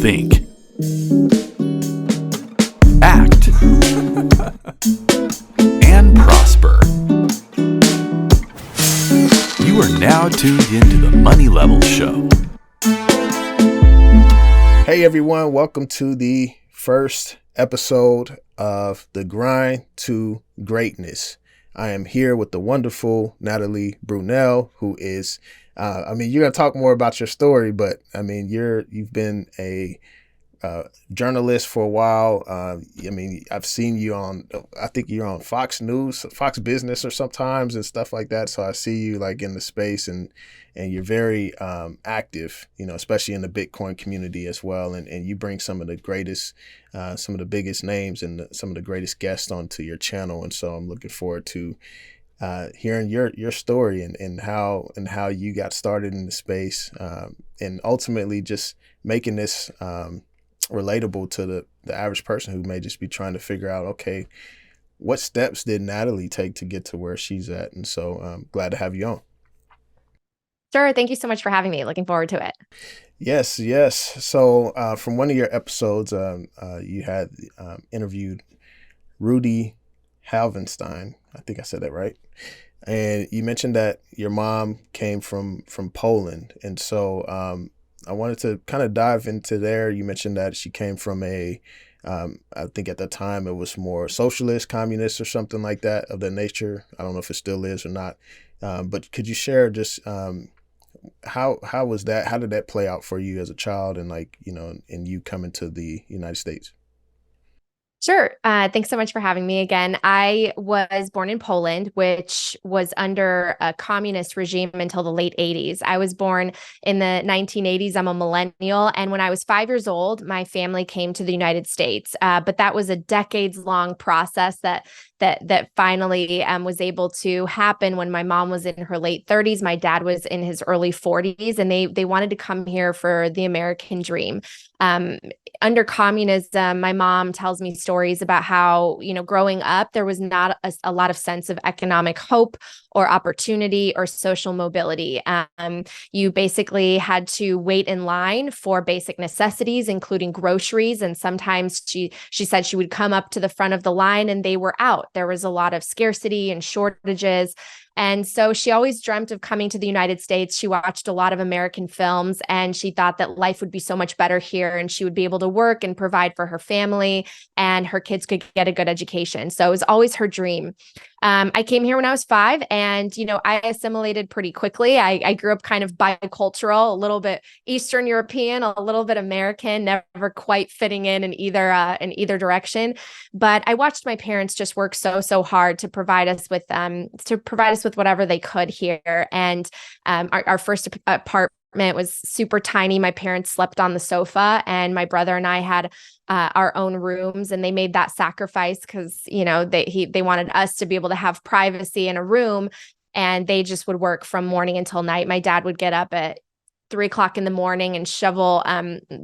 think, act, and prosper. You are now tuned into the Money Level Show. Hey everyone, welcome to the first episode of The Grind to Greatness. I am here with the wonderful Natalie Brunell, who is, you're going to talk more about your story, but you've been a journalist for a while. I've seen you on, I think you're on Fox News, Fox Business or sometimes and stuff like that. So I see you like in the space and you're very active, especially in the Bitcoin community as well. And you bring some of the greatest, some of the biggest names and some of the greatest guests onto your channel. And so I'm looking forward to hearing your story and how you got started in the space, and ultimately just making this relatable to the average person who may just be trying to figure out, okay, what steps did Natalie take to get to where she's at? And so I'm glad to have you on. Sure. Thank you so much for having me. Looking forward to it. Yes. So from one of your episodes, you had interviewed Rudy Halvenstein. I think I said that right. And you mentioned that your mom came from Poland. And so I wanted to kind of dive into there. You mentioned that she came from I think at the time it was more socialist, communist or something like that of that nature. I don't know if it still is or not. But could you share just how was that? How did that play out for you as a child and and you coming to the United States? Sure. Thanks so much for having me again. I was born in Poland, which was under a communist regime until the late 80s. I was born in the 1980s. I'm a millennial. And when I was 5 years old, my family came to the United States. But that was a decades-long process that finally was able to happen when my mom was in her late 30s. My dad was in his early 40s, and they wanted to come here for the American dream. Under communism, my mom tells me stories about how, growing up, there was not a lot of sense of economic hope or opportunity or social mobility. You basically had to wait in line for basic necessities, including groceries. And sometimes she said she would come up to the front of the line and they were out. There was a lot of scarcity and shortages. And so she always dreamt of coming to the United States. She watched a lot of American films and she thought that life would be so much better here and she would be able to work and provide for her family and her kids could get a good education. So it was always her dream. I came here when I was 5 and, I assimilated pretty quickly. I grew up kind of bicultural, a little bit Eastern European, a little bit American, never quite fitting in either direction. But I watched my parents just work so hard to provide us with whatever they could here. And our first apartment was super tiny. My parents slept on the sofa and my brother and I had our own rooms, and they made that sacrifice because, they wanted us to be able to have privacy in a room, and they just would work from morning until night. My dad would get up at 3:00 in the morning and shovel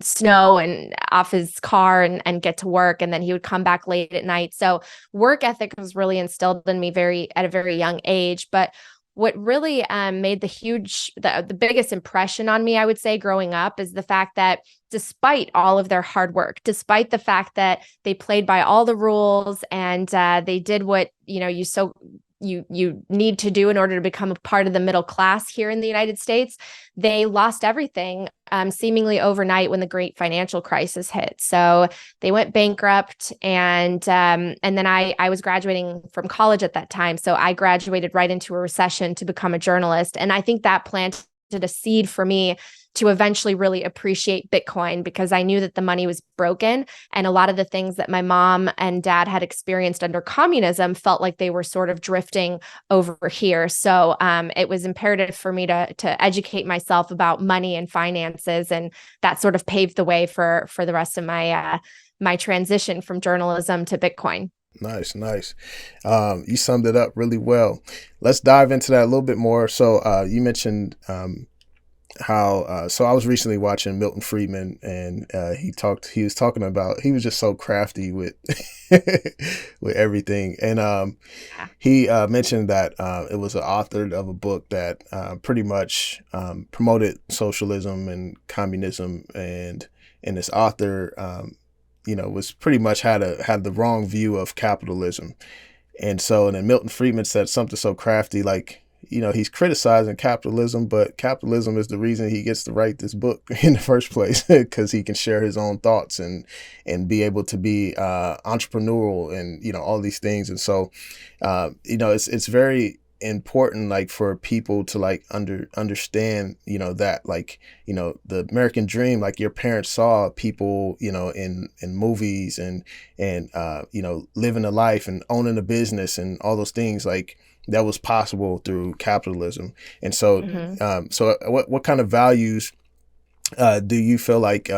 snow and off his car and get to work. And then he would come back late at night. So work ethic was really instilled in me at a very young age. But what really made the biggest impression on me, I would say, growing up is the fact that despite all of their hard work, despite the fact that they played by all the rules and they did what, you need to do in order to become a part of the middle class here in the United States, they lost everything seemingly overnight when the great financial crisis hit. So they went bankrupt, and then I was graduating from college at that time. So I graduated right into a recession to become a journalist. And I think that planted a seed for me to eventually really appreciate Bitcoin, because I knew that the money was broken. And a lot of the things that my mom and dad had experienced under communism felt like they were sort of drifting over here. So it was imperative for me to educate myself about money and finances. And that sort of paved the way for the rest of my transition from journalism to Bitcoin. Nice. You summed it up really well. Let's dive into that a little bit more. So you mentioned so I was recently watching Milton Friedman, and he was just so crafty with with everything. And he mentioned that it was an author of a book that pretty much promoted socialism and communism, and and this author, was pretty much had the wrong view of capitalism. And so, and then Milton Friedman said something so crafty, like, he's criticizing capitalism, but capitalism is the reason he gets to write this book in the first place, because he can share his own thoughts and be able to be entrepreneurial and, all these things. And so, it's very important, like, for people to like understand, that, like, the American dream, like your parents saw people, in movies and living a life and owning a business and all those things, like, that was possible through capitalism. And so, what kind of values do you feel like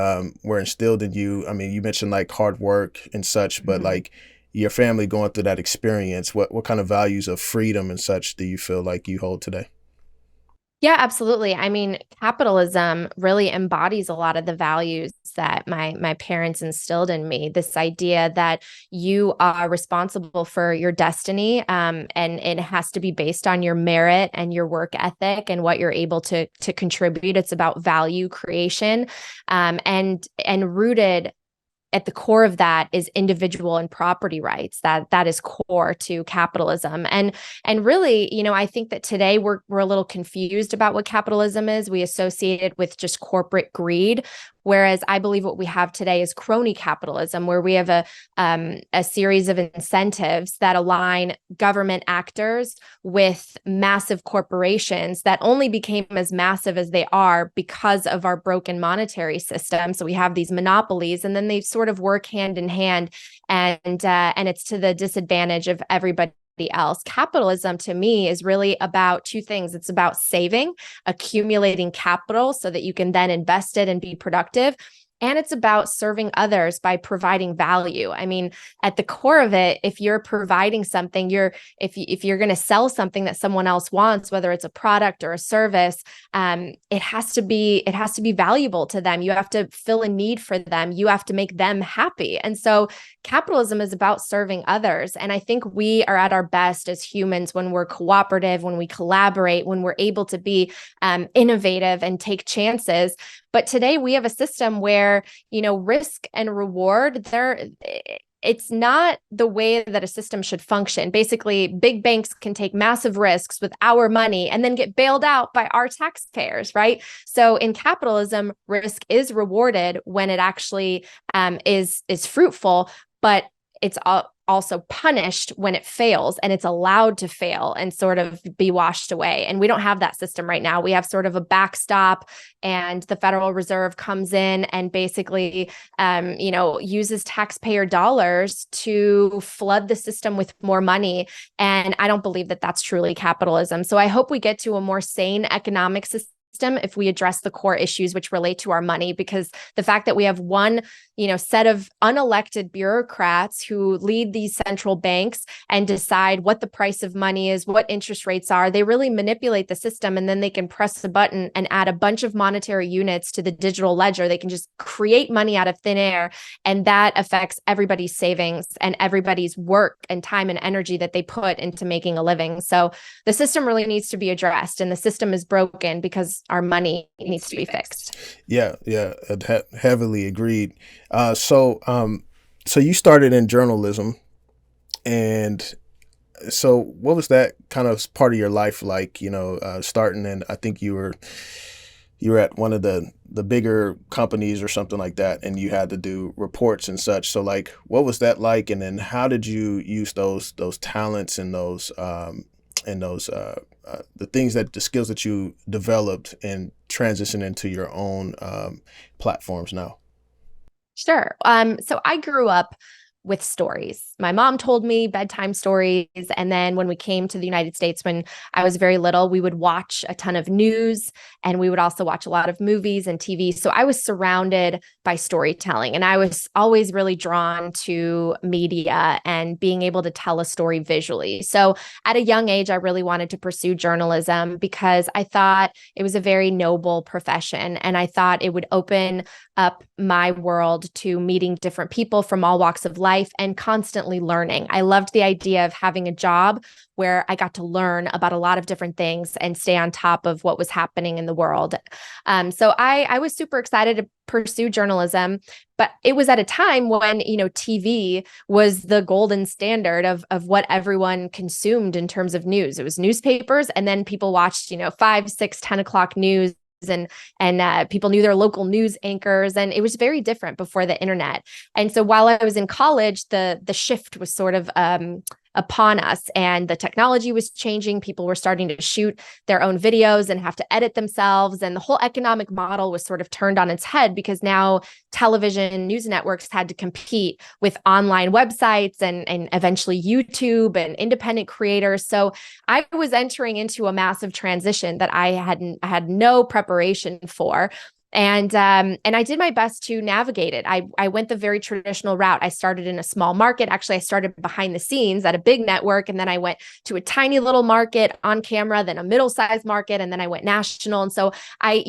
were instilled in you? I mean, you mentioned like hard work and such, but like your family going through that experience, what kind of values of freedom and such do you feel like you hold today? Yeah, absolutely. I mean, capitalism really embodies a lot of the values that my parents instilled in me. This idea that you are responsible for your destiny, and it has to be based on your merit and your work ethic and what you're able to contribute. It's about value creation, and rooted at the core of that is individual and property rights. That is core to capitalism. And really, I think that today we're a little confused about what capitalism is. We associate it with just corporate greed. Whereas I believe what we have today is crony capitalism, where we have a series of incentives that align government actors with massive corporations that only became as massive as they are because of our broken monetary system. So we have these monopolies, and then they sort of work hand in hand, and it's to the disadvantage of everybody else. Capitalism to me is really about two things. It's about saving, accumulating capital so that you can then invest it and be productive. And it's about serving others by providing value. I mean, at the core of it, if you're providing something, if you're going to sell something that someone else wants, whether it's a product or a service, it has to be valuable to them. You have to fill a need for them. You have to make them happy. And so capitalism is about serving others. And I think we are at our best as humans when we're cooperative, when we collaborate, when we're able to be innovative and take chances. But today we have a system where, risk and reward, it's not the way that a system should function. Basically, big banks can take massive risks with our money and then get bailed out by our taxpayers, right? So in capitalism, risk is rewarded when it actually is fruitful, but it's also punished when it fails, and it's allowed to fail and sort of be washed away. And we don't have that system right now. We have sort of a backstop, and the Federal Reserve comes in and basically, uses taxpayer dollars to flood the system with more money. And I don't believe that that's truly capitalism. So I hope we get to a more sane economic system if we address the core issues which relate to our money, because the fact that we have one, set of unelected bureaucrats who lead these central banks and decide what the price of money is, what interest rates are, they really manipulate the system, and then they can press the button and add a bunch of monetary units to the digital ledger. They can just create money out of thin air, and that affects everybody's savings and everybody's work and time and energy that they put into making a living. So the system really needs to be addressed, and the system is broken because our money needs to be fixed. Yeah, heavily agreed. So you started in journalism, and so what was that kind of part of your life like? Starting, and I think you were at one of the bigger companies or something like that, and you had to do reports and such. So like, what was that like? And then how did you use those talents and those the skills that you developed and transition into your own platforms now? Sure. So I grew up with stories. My mom told me bedtime stories. And then when we came to the United States, when I was very little, we would watch a ton of news, and we would also watch a lot of movies and TV. So I was surrounded by storytelling, and I was always really drawn to media and being able to tell a story visually. So at a young age, I really wanted to pursue journalism because I thought it was a very noble profession. And I thought it would open up my world to meeting different people from all walks of life and constantly learning. I loved the idea of having a job where I got to learn about a lot of different things and stay on top of what was happening in the world. So I was super excited to pursue journalism, but it was at a time when, TV was the golden standard of what everyone consumed in terms of news. It was newspapers, and then people watched, 5, 6, 10 o'clock news, and people knew their local news anchors, and it was very different before the internet. And so while I was in college, the shift was sort of upon us, and the technology was changing. People were starting to shoot their own videos and have to edit themselves, and the whole economic model was sort of turned on its head, because now television news networks had to compete with online websites and eventually YouTube and independent creators. So I was entering into a massive transition that I had no preparation for. And I did my best to navigate it. I went the very traditional route. I started in a small market. Actually, I started behind the scenes at a big network, and then I went to a tiny little market on camera, then a middle-sized market, and then I went national. And so I,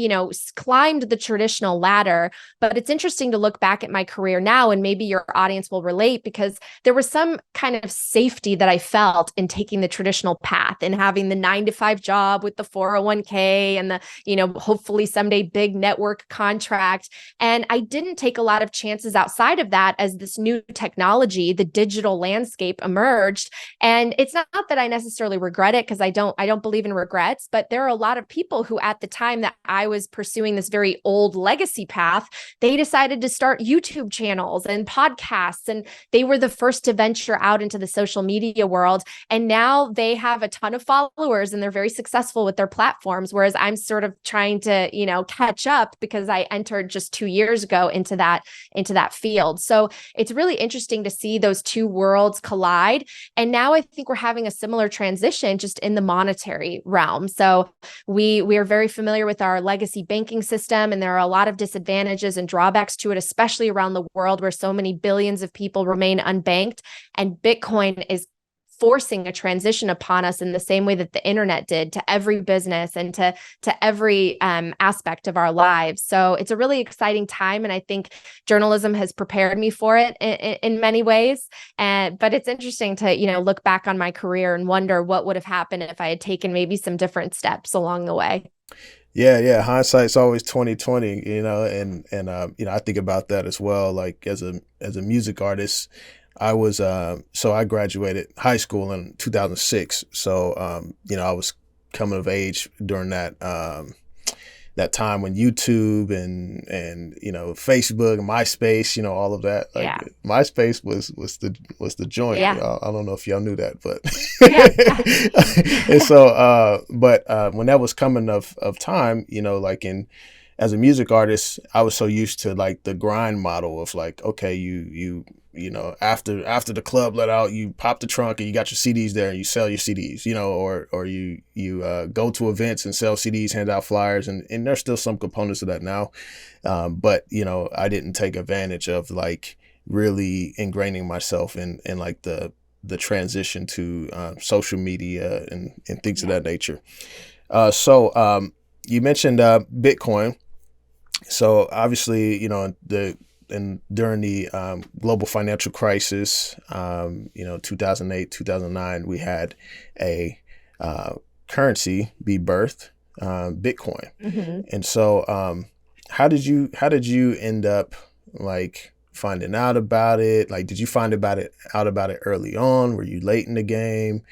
climbed the traditional ladder. But it's interesting to look back at my career now, and maybe your audience will relate, because there was some kind of safety that I felt in taking the traditional path and having the 9-to-5 job with the 401k and the, hopefully someday big network contract. And I didn't take a lot of chances outside of that as this new technology, the digital landscape, emerged. And it's not that I necessarily regret it, because I don't believe in regrets, but there are a lot of people who, at the time that I was pursuing this very old legacy path, they decided to start YouTube channels and podcasts, and they were the first to venture out into the social media world. And now they have a ton of followers and they're very successful with their platforms, whereas I'm sort of trying to, catch up, because I entered just 2 years ago into that field. So it's really interesting to see those two worlds collide. And now I think we're having a similar transition just in the monetary realm. So we are very familiar with our legacy banking system, and there are a lot of disadvantages and drawbacks to it, especially around the world where so many billions of people remain unbanked. And Bitcoin is forcing a transition upon us in the same way that the internet did to every business and to every aspect of our lives. So it's a really exciting time, and I think journalism has prepared me for it in many ways. But it's interesting to look back on my career and wonder what would have happened if I had taken maybe some different steps along the way. Yeah. Hindsight's always 2020, and I think about that as well. Like as a music artist, I was so I graduated high school in 2006. So I was coming of age during that time when YouTube and Facebook and MySpace, all of that. Like, Yeah. MySpace was the joint. Yeah. I don't know if y'all knew that, but Yeah. and so but when that was coming of time, as a music artist, I was so used to like the grind model of like, okay, after the club let out, you pop the trunk and you got your CDs there and you sell your CDs, or you go to events and sell CDs, hand out flyers, and there's still some components of that now. But I didn't take advantage of like really ingraining myself in like the transition to social media and things of that nature. So you mentioned Bitcoin. So obviously, during the global financial crisis, 2008, 2009, we had a currency be birthed, Bitcoin. Mm-hmm. And so how did you end up like finding out about it? Like, did you find out about it early on? Were you late in the game?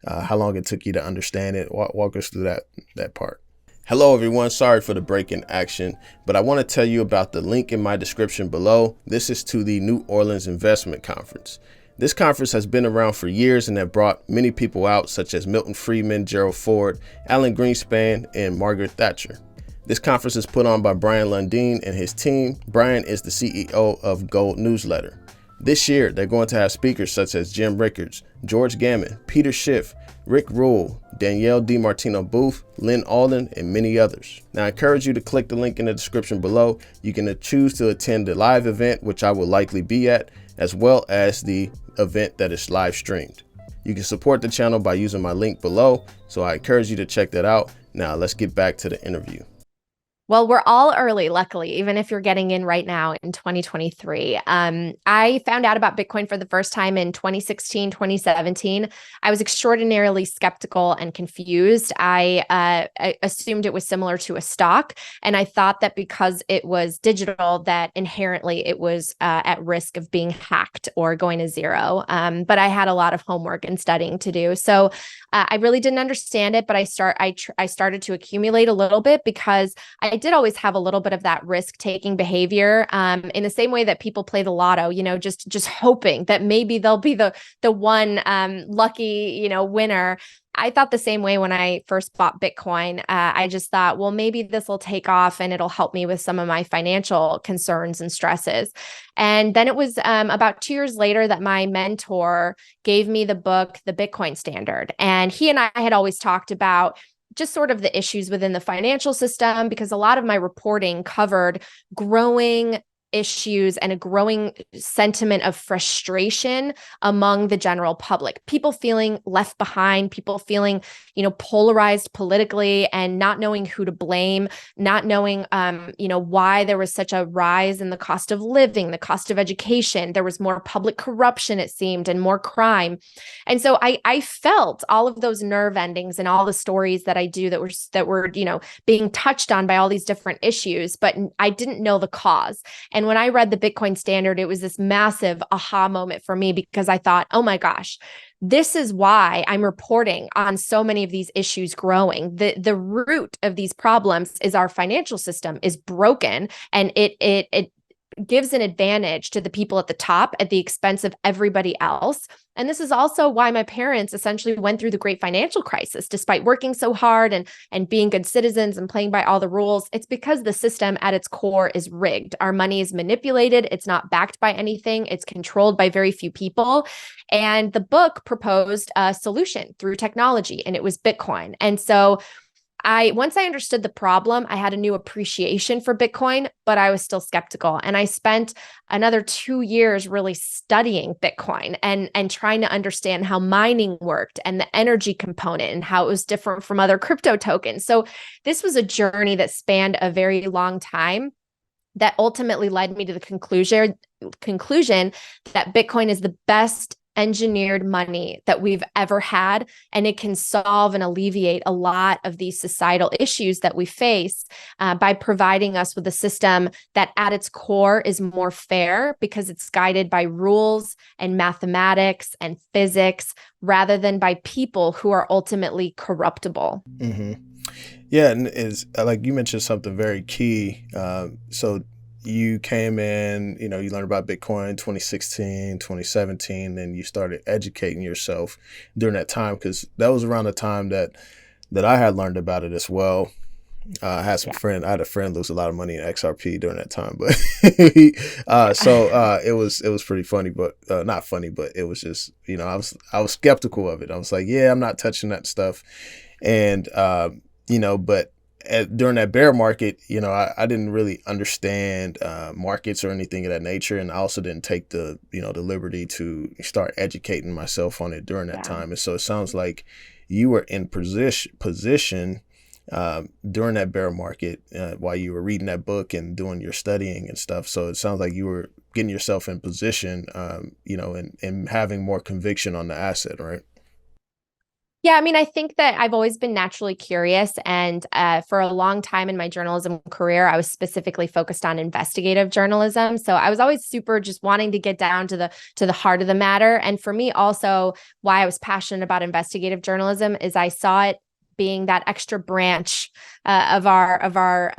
How long it took you to understand it? Walk us through that part. Hello everyone, sorry for the break in action, but I want to tell you about the link in my description below. This is to the New Orleans Investment Conference. This conference has been around for years and have brought many people out, such as Milton Friedman, Gerald Ford, Alan Greenspan, and Margaret Thatcher. This conference is put on by Brian Lundeen and his team. Brian is the CEO of Gold Newsletter. This year, they're going to have speakers such as Jim Rickards, George Gammon, Peter Schiff, Rick Rule, Danielle DiMartino Booth, Lynn Alden, and many others. Now, I encourage you to click the link in the description below. You can choose to attend the live event, which I will likely be at, as well as the event that is live streamed. You can support the channel by using my link below, so I encourage you to check that out. Now, let's get back to the interview. Well, we're all early, luckily, even if you're getting in right now in 2023. I found out about Bitcoin for the first time in 2016, 2017. I was extraordinarily skeptical and confused. I assumed it was similar to a stock, and I thought that because it was digital, that inherently it was at risk of being hacked or going to zero. But I had a lot of homework and studying to do. So I really didn't understand it, but I started to accumulate a little bit because I did always have a little bit of that risk-taking behavior, in the same way that people play the lotto, just hoping that maybe they'll be the one lucky, winner. I thought the same way when I first bought Bitcoin. I just thought, well, maybe this will take off and it'll help me with some of my financial concerns and stresses. And then it was about 2 years later that my mentor gave me the book, The Bitcoin Standard. And he and I had always talked about just sort of the issues within the financial system, because a lot of my reporting covered growing issues and a growing sentiment of frustration among the general public, people feeling left behind, people feeling, polarized politically and not knowing who to blame, not knowing, why there was such a rise in the cost of living, the cost of education. There was more public corruption, it seemed, and more crime. And so I felt all of those nerve endings and all the stories that I do that were, being touched on by all these different issues, but I didn't know the cause. And when I read the Bitcoin Standard, it was this massive aha moment for me, because I thought, oh my gosh, this is why I'm reporting on so many of these issues growing. The root of these problems is our financial system is broken, and it gives an advantage to the people at the top at the expense of everybody else. And this is also why my parents essentially went through the great financial crisis, despite working so hard and being good citizens and playing by all the rules. It's because the system at its core is rigged. Our money is manipulated. It's not backed by anything. It's controlled by very few people. And the book proposed a solution through technology, and it was Bitcoin. And so once I understood the problem, I had a new appreciation for Bitcoin, but I was still skeptical. And I spent another 2 years really studying Bitcoin and trying to understand how mining worked and the energy component and how it was different from other crypto tokens. So this was a journey that spanned a very long time that ultimately led me to the conclusion that Bitcoin is the best engineered money that we've ever had, and it can solve and alleviate a lot of these societal issues that we face by providing us with a system that at its core is more fair, because it's guided by rules and mathematics and physics rather than by people who are ultimately corruptible. Mm-hmm. Yeah, and is like you mentioned something very key. So you came in, you learned about Bitcoin 2016, 2017, and you started educating yourself during that time, because that was around the time that I had learned about it as well. I had I had a friend lose a lot of money in XRP during that time, but it was pretty funny, but not funny, but it was just, I was skeptical of it. I was like, yeah, I'm not touching that stuff. And, but during that bear market, I didn't really understand markets or anything of that nature. And I also didn't take the liberty to start educating myself on it during that time. And so it sounds like you were in position during that bear market while you were reading that book and doing your studying and stuff. So it sounds like you were getting yourself in position, and having more conviction on the asset, right? Yeah, I mean, I think that I've always been naturally curious. And for a long time in my journalism career, I was specifically focused on investigative journalism. So I was always super just wanting to get down to the heart of the matter. And for me also, why I was passionate about investigative journalism is I saw it being that extra branch of our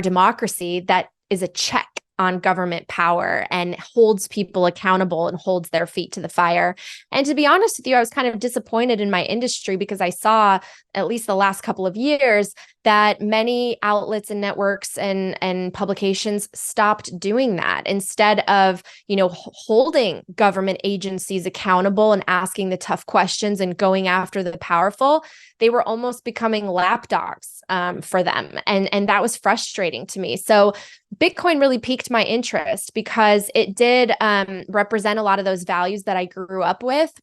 democracy that is a check on government power and holds people accountable and holds their feet to the fire. And to be honest with you, I was kind of disappointed in my industry, because I saw, at least the last couple of years, that many outlets and networks and publications stopped doing that. Instead of, holding government agencies accountable and asking the tough questions and going after the powerful, they were almost becoming lapdogs for them. And that was frustrating to me. So Bitcoin really piqued my interest because it did represent a lot of those values that I grew up with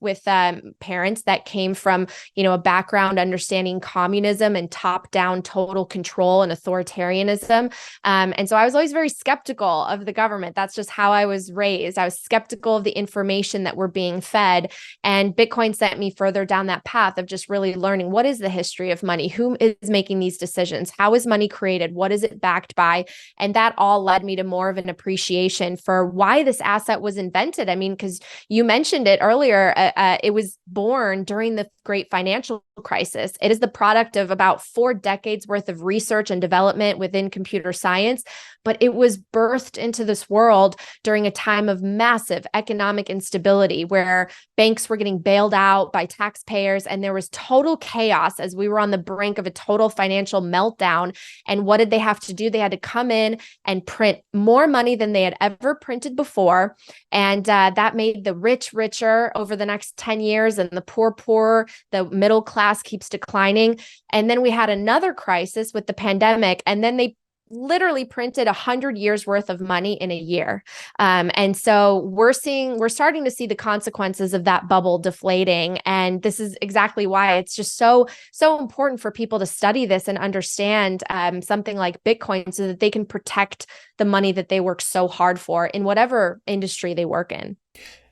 parents that came from, a background understanding communism and top-down total control and authoritarianism. And so I was always very skeptical of the government. That's just how I was raised. I was skeptical of the information that we're being fed. And Bitcoin sent me further down that path of just really learning what is the history of money? Who is making these decisions? How is money created? What is it backed by? And that all led me to more of an appreciation for why this asset was invented. I mean, because you mentioned it earlier, it was born during the great financial crisis. It is the product of about 4 decades worth of research and development within computer science, but it was birthed into this world during a time of massive economic instability where banks were getting bailed out by taxpayers and there was total chaos as we were on the brink of a total financial meltdown. And what did they have to do? They had to come in and print more money than they had ever printed before. And that made the rich richer over the next 10 years and the poor poorer. The middle class keeps declining. And then we had another crisis with the pandemic, and then they literally printed 100 years worth of money in a year. And so we're starting to see the consequences of that bubble deflating. And this is exactly why it's just so important for people to study this and understand something like Bitcoin so that they can protect the money that they work so hard for in whatever industry they work in.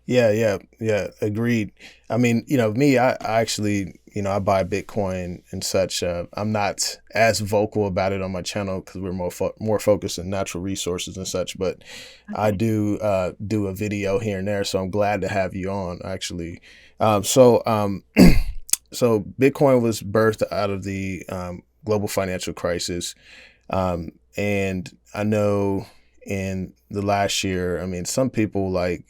Yeah. Agreed. I mean, me, I actually, I buy Bitcoin and such. I'm not as vocal about it on my channel because we're more focused on natural resources and such. But okay. I do do a video here and there, so I'm glad to have you on. Actually, so Bitcoin was birthed out of the global financial crisis, and I know in the last year, I mean, some people they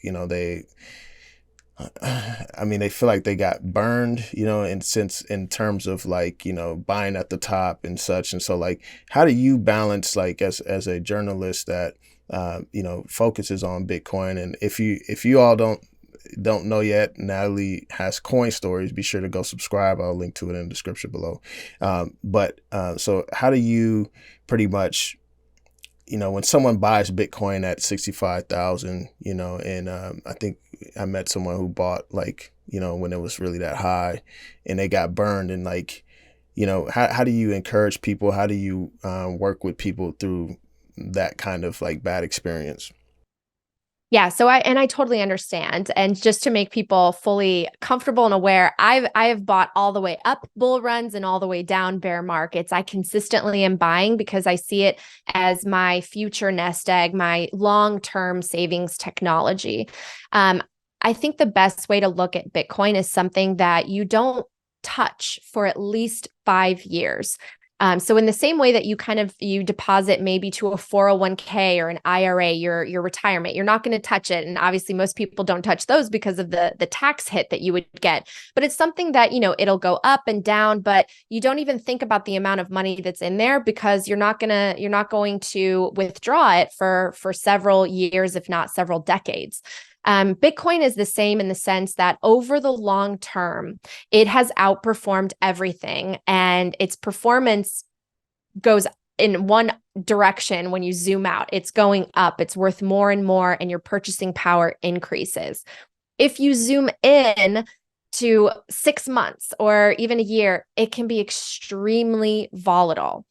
feel like they got burned, in terms of buying at the top and such. And so how do you balance as a journalist that, focuses on Bitcoin? And if you all don't know yet, Natalie has coin stories. Be sure to go subscribe. I'll link to it in the description below. So how do you pretty much, when someone buys Bitcoin at 65,000, and I think I met someone who bought when it was really that high and they got burned, and how do you encourage people? How do you work with people through that kind of bad experience? Yeah, so I totally understand. And just to make people fully comfortable and aware, I have bought all the way up bull runs and all the way down bear markets. I consistently am buying because I see it as my future nest egg, my long-term savings technology. I think the best way to look at Bitcoin is something that you don't touch for at least 5 years. So in the same way that you deposit maybe to a 401k or an IRA, your retirement, you're not going to touch it. And obviously most people don't touch those because of the tax hit that you would get. But it's something that, it'll go up and down, but you don't even think about the amount of money that's in there because you're not going to withdraw it for several years, if not several decades. Bitcoin is the same in the sense that over the long term, it has outperformed everything, and its performance goes in one direction. When you zoom out, it's going up, it's worth more and more, and your purchasing power increases. If you zoom in to 6 months or even a year, it can be extremely volatile.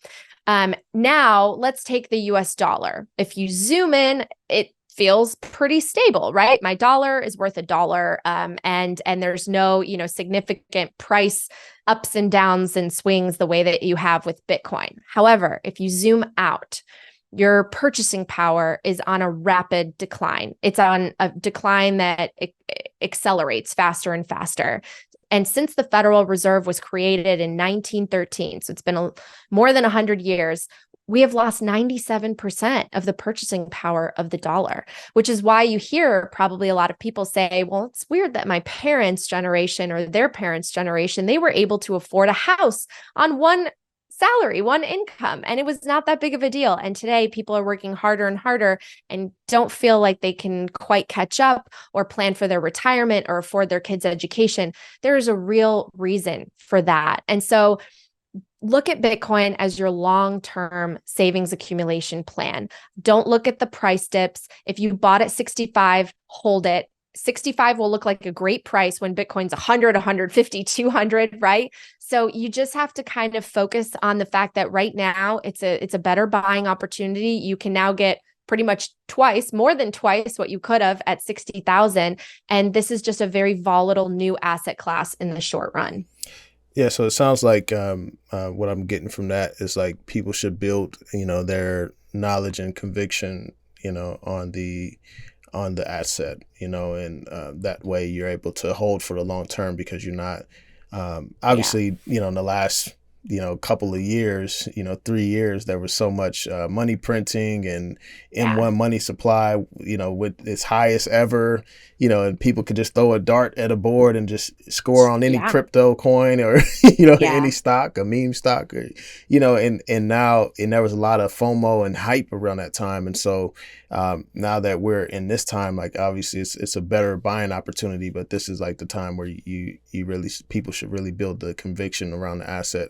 Now let's take the US dollar. If you zoom in, it feels pretty stable, right? My dollar is worth $1, and there's no, significant price ups and downs and swings the way that you have with Bitcoin. However, if you zoom out, your purchasing power is on a rapid decline. It's on a decline that accelerates faster and faster. And since the Federal Reserve was created in 1913, so it's been more than 100 years, we have lost 97% of the purchasing power of the dollar, which is why you hear probably a lot of people say, well, it's weird that my parents' generation or their parents' generation, they were able to afford a house on one salary, one income, and it was not that big of a deal. And today people are working harder and harder and don't feel like they can quite catch up or plan for their retirement or afford their kids' education. There is a real reason for that. And so look at Bitcoin as your long-term savings accumulation plan. Don't look at the price dips. If you bought at 65, hold it. 65 will look like a great price when Bitcoin's 100, 150, 200, right? So you just have to kind of focus on the fact that right now it's a better buying opportunity. You can now get pretty much more than twice what you could have at 60,000. And this is just a very volatile new asset class in the short run. Yeah, so it sounds like what I'm getting from that is like people should build, their knowledge and conviction, on the asset, and that way you're able to hold for the long term because you're not obviously, in the last couple of years, 3 years, there was so much money printing and M1 money supply, with its highest ever, and people could just throw a dart at a board and just score on any crypto coin or, any stock, a meme stock, or, and now, and there was a lot of FOMO and hype around that time. And so now that we're in this time, like obviously it's a better buying opportunity, but this is like the time where you really, people should really build the conviction around the asset.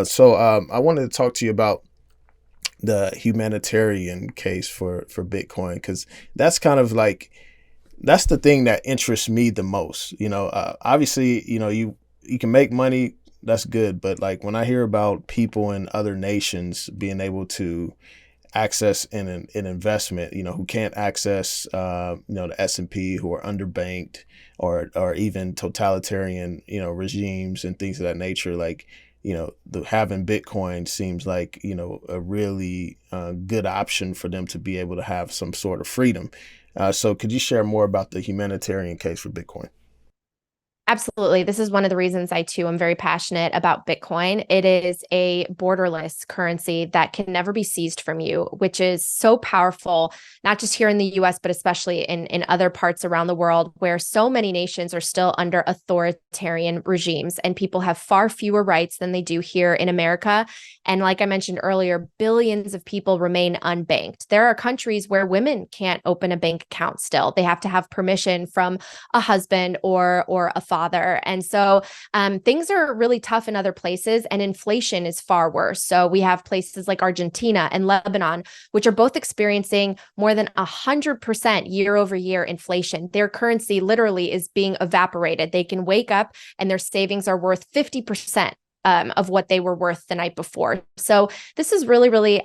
So I wanted to talk to you about the humanitarian case for Bitcoin, because that's kind of like, that's the thing that interests me the most. Obviously, you can make money, that's good. But like when I hear about people in other nations being able to access an investment, who can't access, the S&P, who are underbanked, or even totalitarian, regimes and things of that nature, like, having Bitcoin seems like, a really good option for them to be able to have some sort of freedom. So could you share more about the humanitarian case for Bitcoin? Absolutely. This is one of the reasons I too am very passionate about Bitcoin. It is a borderless currency that can never be seized from you, which is so powerful, not just here in the US, but especially in other parts around the world where so many nations are still under authoritarian regimes and people have far fewer rights than they do here in America. And like I mentioned earlier, billions of people remain unbanked. There are countries where women can't open a bank account still. They have to have permission from a husband or a father. And so things are really tough in other places, and inflation is far worse. So we have places like Argentina and Lebanon, which are both experiencing more than 100% year over year inflation. Their currency literally is being evaporated. They can wake up and their savings are worth 50% of what they were worth the night before. So this is really, really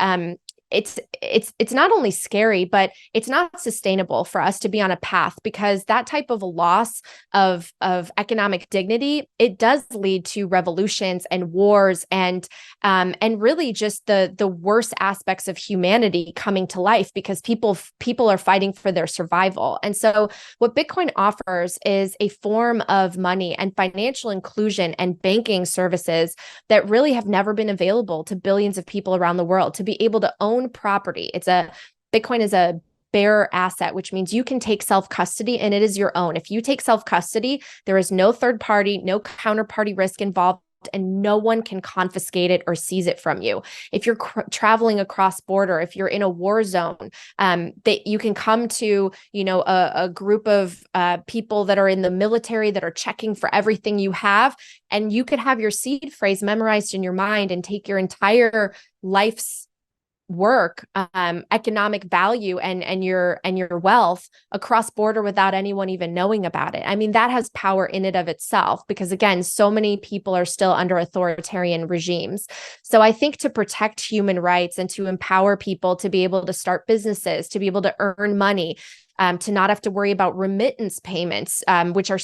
it's not only scary, but it's not sustainable for us to be on a path, because that type of a loss of economic dignity, it does lead to revolutions and wars and really just the worst aspects of humanity coming to life, because people are fighting for their survival. And so what Bitcoin offers is a form of money and financial inclusion and banking services that really have never been available to billions of people around the world. To be able to own property, Bitcoin is a bearer asset, which means you can take self-custody and it is your own. If you take self-custody, there is no third party, no counterparty risk involved, and no one can confiscate it or seize it from you. If you're traveling across border, if you're in a war zone, that you can come to, a group of people that are in the military that are checking for everything you have, and you could have your seed phrase memorized in your mind and take your entire life's work, economic value and your wealth across border without anyone even knowing about it. I mean, that has power in and of itself, because again, so many people are still under authoritarian regimes. So I think to protect human rights and to empower people to be able to start businesses, to be able to earn money, to not have to worry about remittance payments, which are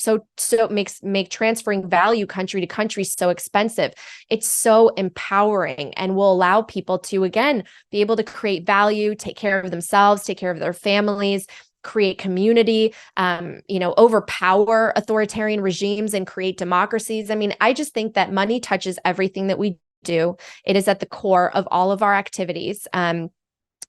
make transferring value country to country so expensive. It's so empowering and will allow people to, again, be able to create value, take care of themselves, take care of their families, create community, overpower authoritarian regimes and create democracies. I mean, I just think that money touches everything that we do. It is at the core of all of our activities. And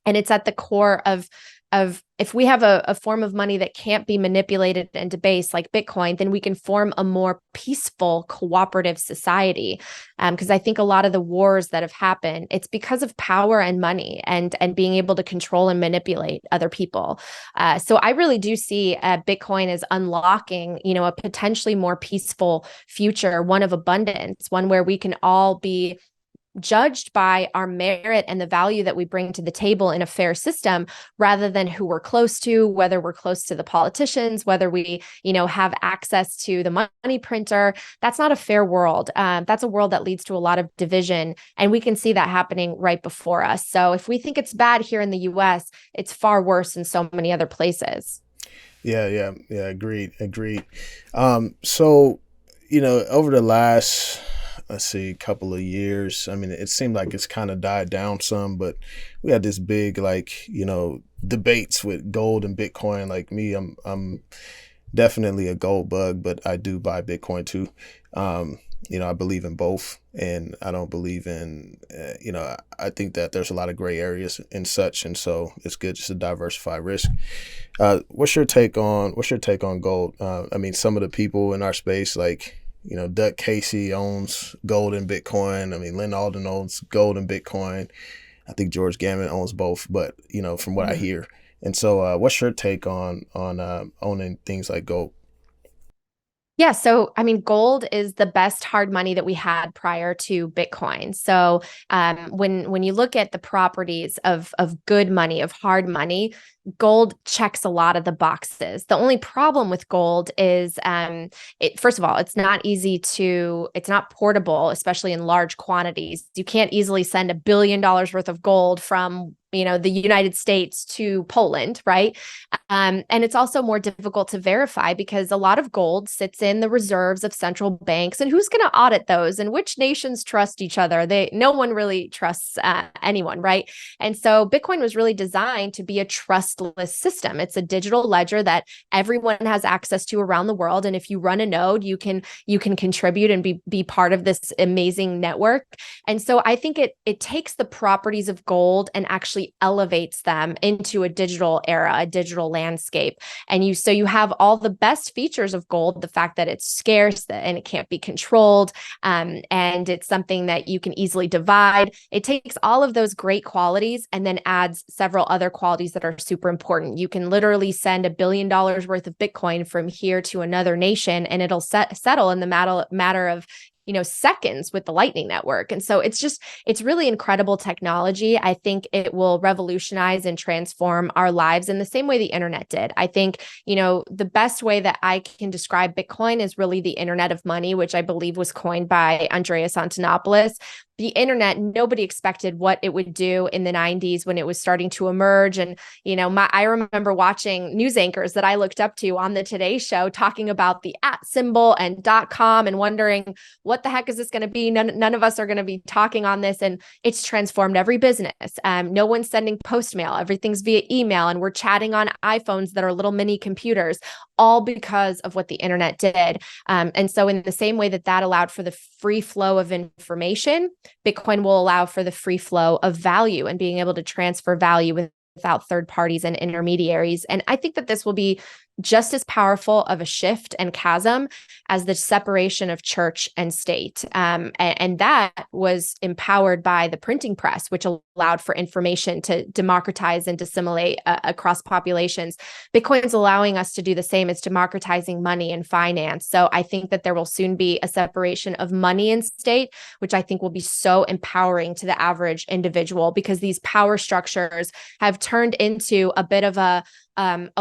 it's at the core of of if we have a form of money that can't be manipulated and debased like Bitcoin, then we can form a more peaceful, cooperative society. Because I think a lot of the wars that have happened, it's because of power and money and being able to control and manipulate other people. So I really do see Bitcoin as unlocking, a potentially more peaceful future, one of abundance, one where we can all be judged by our merit and the value that we bring to the table in a fair system, rather than who we're close to, whether we're close to the politicians, whether we, have access to the money printer. That's not a fair world. That's a world that leads to a lot of division. And we can see that happening right before us. So if we think it's bad here in the US, it's far worse in so many other places. Yeah. Agreed. So, over the last, let's see, couple of years, I mean, it seemed like it's kind of died down some, but we had this big, debates with gold and Bitcoin. Like me, I'm definitely a gold bug, but I do buy Bitcoin too. I believe in both, and I don't believe in, I think that there's a lot of gray areas and such, and so it's good just to diversify risk. What's your take on gold? I mean, some of the people in our space, like, Doug Casey owns gold and Bitcoin. I mean, Lynn Alden owns gold and Bitcoin. I think George Gammon owns both, but, from what I hear. And so what's your take on owning things like gold? Yeah. So, I mean, gold is the best hard money that we had prior to Bitcoin. So, when you look at the properties of good money, of hard money, gold checks a lot of the boxes. The only problem with gold is, first of all, it's not portable, especially in large quantities. You can't easily send $1 billion worth of gold from the United States to Poland, right? And it's also more difficult to verify because a lot of gold sits in the reserves of central banks, and who's going to audit those? And which nations trust each other? No one really trusts anyone, right? And so Bitcoin was really designed to be a trustless system. It's a digital ledger that everyone has access to around the world, and if you run a node, you can contribute and be part of this amazing network. And so I think it takes the properties of gold and actually elevates them into a digital era, a digital landscape. And you have all the best features of gold, the fact that it's scarce and it can't be controlled, and it's something that you can easily divide. It takes all of those great qualities and then adds several other qualities that are super important. You can literally send $1 billion worth of Bitcoin from here to another nation, and it'll settle in the matter of seconds with the Lightning Network. And so it's really incredible technology. I think it will revolutionize and transform our lives in the same way the internet did. I think, the best way that I can describe Bitcoin is really the internet of money, which I believe was coined by Andreas Antonopoulos. The internet, nobody expected what it would do in the 90s when it was starting to emerge. And, I remember watching news anchors that I looked up to on the Today Show talking about the @ symbol and .com and wondering, what the heck is this going to be? None of us are going to be talking on this. And it's transformed every business. No one's sending postmail. Everything's via email. And we're chatting on iPhones that are little mini computers, all because of what the internet did. And so in the same way that allowed for the free flow of information, Bitcoin will allow for the free flow of value and being able to transfer value without third parties and intermediaries. And I think that this will be just as powerful of a shift and chasm as the separation of church and state. And that was empowered by the printing press, which allowed for information to democratize and disseminate across populations. Bitcoin's allowing us to do the same. It's democratizing money and finance. So I think that there will soon be a separation of money and state, which I think will be so empowering to the average individual, because these power structures have turned into a bit of a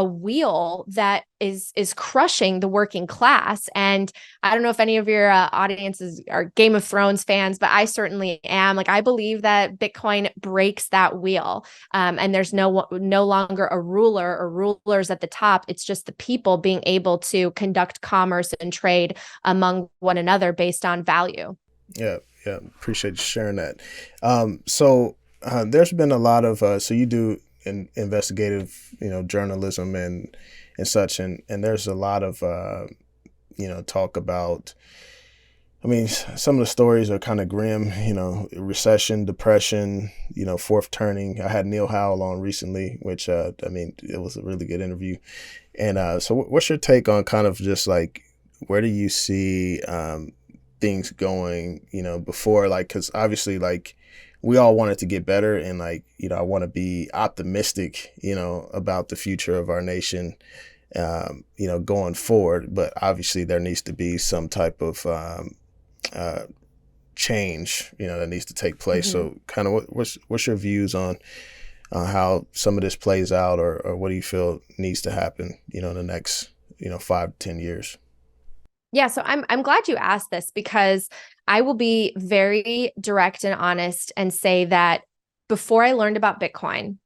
wheel that is crushing the working class. And I don't know if any of your audiences are Game of Thrones fans, but I certainly am. Like, I believe that Bitcoin breaks that wheel, and there's no longer a ruler or rulers at the top. It's just the people being able to conduct commerce and trade among one another based on value. Yeah. Appreciate you sharing that. So there's been a lot of so you do investigative, journalism and such, and there's a lot of talk about I mean, some of the stories are kind of grim, recession, depression, fourth turning. I had Neil Howell on recently, which, I mean, it was a really good interview. And so what's your take on kind of just like, where do you see things going, before, like, because obviously, like, we all want it to get better. And like, I want to be optimistic, about the future of our nation, going forward. But obviously there needs to be some type of uh, change, that needs to take place. Mhm. So kind of what's your views on how some of this plays out, or what do you feel needs to happen, in the next, 5 to 10 years? Yeah, so I'm glad you asked this because I will be very direct and honest and say that before I learned about Bitcoin,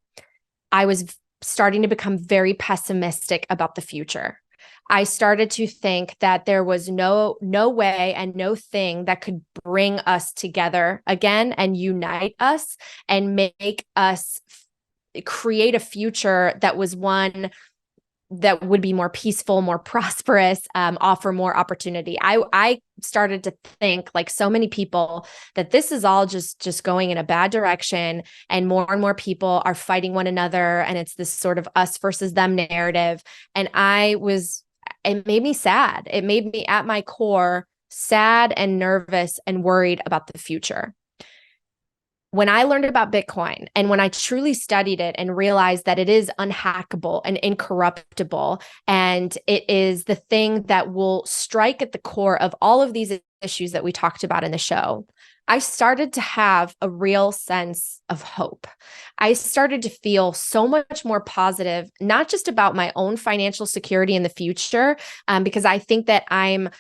I was starting to become very pessimistic about the future. I started to think that there was no way and no thing that could bring us together again and unite us and make us create a future that was one that would be more peaceful, more prosperous, offer more opportunity. I started to think, like so many people, that this is all just going in a bad direction, and more people are fighting one another, and it's this sort of us versus them narrative. And it made me sad. It made me, at my core, sad and nervous and worried about the future. When I learned about Bitcoin and when I truly studied it and realized that it is unhackable and incorruptible, and it is the thing that will strike at the core of all of these issues that we talked about in the show, I started to have a real sense of hope. I started to feel so much more positive, not just about my own financial security in the future, because I think that I'm,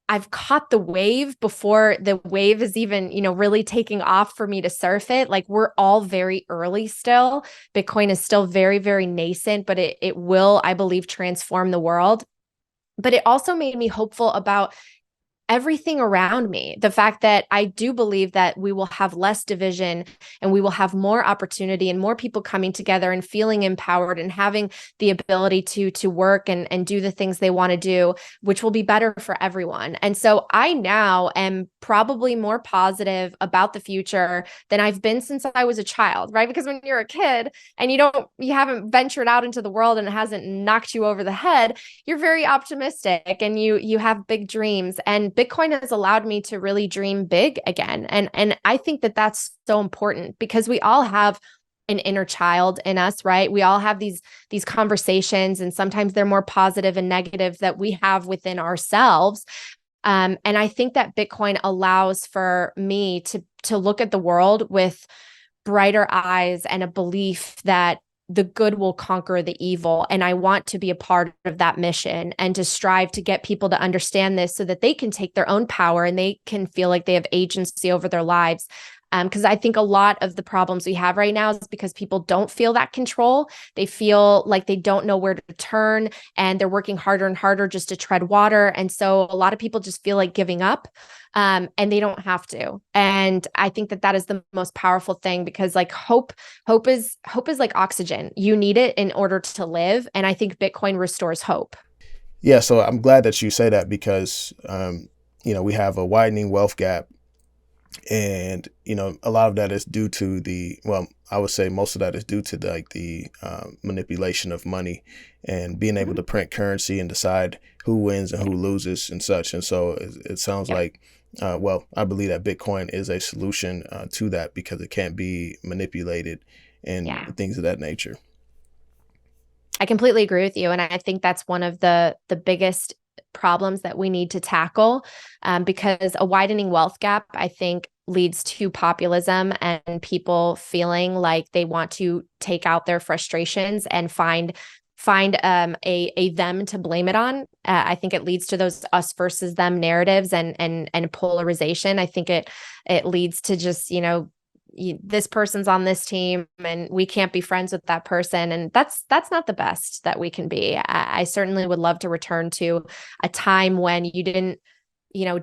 I've caught the wave before the wave is even, really taking off for me to surf it. Like, we're all very early still. Bitcoin is still very, very nascent, but it will, I believe, transform the world. But it also made me hopeful about everything around me. The fact that I do believe that we will have less division and we will have more opportunity and more people coming together and feeling empowered and having the ability to work and do the things they want to do, which will be better for everyone. And so I now am probably more positive about the future than I've been since I was a child, right? Because when you're a kid and you haven't ventured out into the world and it hasn't knocked you over the head, you're very optimistic and you have big dreams. And Bitcoin has allowed me to really dream big again. And I think that that's so important because we all have an inner child in us, right? We all have these conversations, and sometimes they're more positive and negative that we have within ourselves. And I think that Bitcoin allows for me to look at the world with brighter eyes and a belief that the good will conquer the evil. And I want to be a part of that mission and to strive to get people to understand this so that they can take their own power and they can feel like they have agency over their lives. Because I think a lot of the problems we have right now is because people don't feel that control. They feel like they don't know where to turn, and they're working harder and harder just to tread water. And so a lot of people just feel like giving up, and they don't have to. And I think that is the most powerful thing, because like hope is like oxygen. You need it in order to live. And I think Bitcoin restores hope. Yeah, so I'm glad that you say that because, we have a widening wealth gap. And, a lot of that is due to I would say most of that is due to the manipulation of money and being able to print currency and decide who wins and who loses and such. And so it sounds like, I believe that Bitcoin is a solution to that because it can't be manipulated and things of that nature. I completely agree with you. And I think that's one of the biggest problems that we need to tackle, because a widening wealth gap, I think, leads to populism and people feeling like they want to take out their frustrations and find a them to blame it on. I think it leads to those us versus them narratives and polarization. I think it leads to just, this person's on this team and we can't be friends with that person. And that's not the best that we can be. I certainly would love to return to a time when you didn't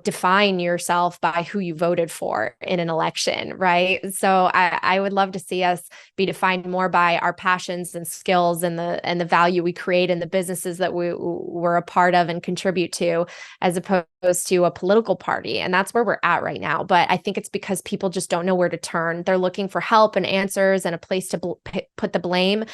define yourself by who you voted for in an election, right? So I would love to see us be defined more by our passions and skills and the value we create in the businesses that we're a part of and contribute to, as opposed to a political party. And that's where we're at right now. But I think it's because people just don't know where to turn. They're looking for help and answers and a place to put the blame.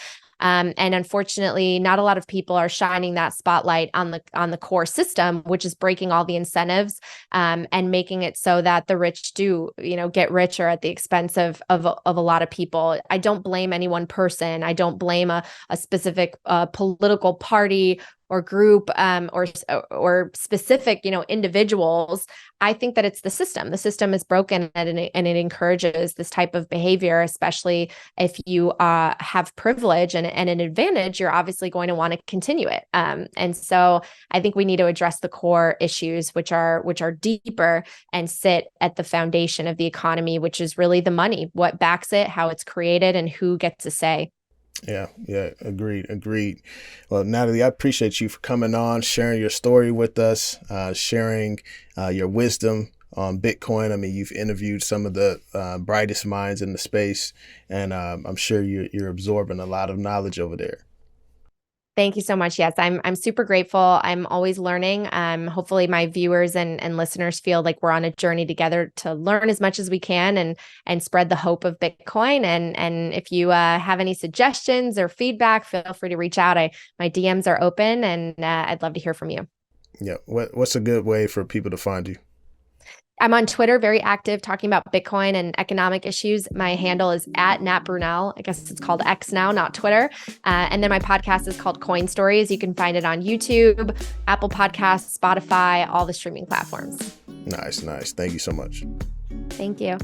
And unfortunately, not a lot of people are shining that spotlight on the core system, which is breaking all the incentives and making it so that the rich do, get richer at the expense of a lot of people. I don't blame any one person. I don't blame a specific political party or group or specific, individuals. I think that it's the system. The system is broken and it encourages this type of behavior, especially if you have privilege and an advantage, you're obviously going to want to continue it. And so I think we need to address the core issues, which are deeper and sit at the foundation of the economy, which is really the money, what backs it, how it's created, and who gets to say. Yeah. Agreed. Well, Natalie, I appreciate you for coming on, sharing your story with us, sharing your wisdom on Bitcoin. I mean, you've interviewed some of the brightest minds in the space, and I'm sure you're absorbing a lot of knowledge over there. Thank you so much. Yes, I'm super grateful. I'm always learning. Hopefully my viewers and listeners feel like we're on a journey together to learn as much as we can and spread the hope of Bitcoin. And if you have any suggestions or feedback, feel free to reach out. My DMs are open, and I'd love to hear from you. Yeah. What's a good way for people to find you? I'm on Twitter, very active, talking about Bitcoin and economic issues. My handle is @NatBrunell. I guess it's called X now, not Twitter. And then my podcast is called Coin Stories. You can find it on YouTube, Apple Podcasts, Spotify, all the streaming platforms. Nice. Thank you so much. Thank you.